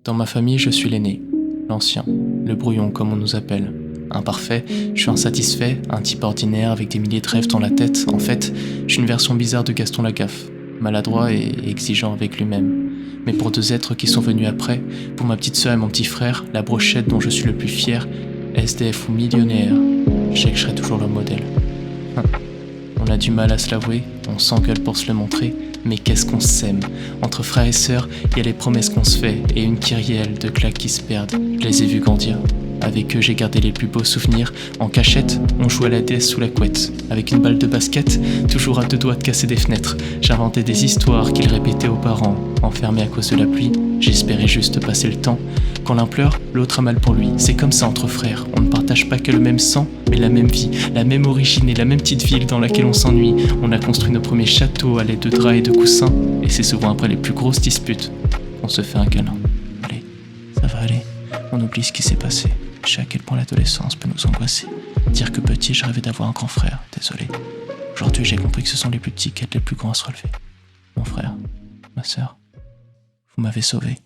Dans ma famille, je suis l'aîné, l'ancien, le brouillon comme on nous appelle. Imparfait, je suis insatisfait, un type ordinaire avec des milliers de rêves dans la tête. En fait, je suis une version bizarre de Gaston Lagaffe, maladroit et exigeant avec lui-même. Mais pour deux êtres qui sont venus après, pour ma petite sœur et mon petit frère, la brochette dont je suis le plus fier, SDF ou millionnaire, je sais que je serai toujours leur modèle. On a du mal à se l'avouer, on s'engueule pour se le montrer, mais qu'est-ce qu'on s'aime. Entre frères et sœurs, il y a les promesses qu'on se fait et une kyrielle de claques qui se perdent. Je les ai vus grandir. Avec eux, j'ai gardé les plus beaux souvenirs. En cachette, on jouait à la DS sous la couette. Avec une balle de basket, toujours à deux doigts de casser des fenêtres. J'inventais des histoires qu'ils répétaient aux parents. Enfermés à cause de la pluie, j'espérais juste passer le temps. Quand l'un pleure, l'autre a mal pour lui. C'est comme ça entre frères. On ne partage pas que le même sang, mais la même vie, la même origine et la même petite ville dans laquelle on s'ennuie. On a construit nos premiers châteaux à l'aide de draps et de coussins. Et c'est souvent après les plus grosses disputes qu'on se fait un câlin. Allez, ça va aller. On oublie ce qui s'est passé. Je sais à quel point l'adolescence peut nous angoisser. Dire que petit, je rêvais d'avoir un grand frère. Désolé. Aujourd'hui, j'ai compris que ce sont les plus petits qui aident les plus grands à se relever. Mon frère, ma sœur, vous m'avez sauvé.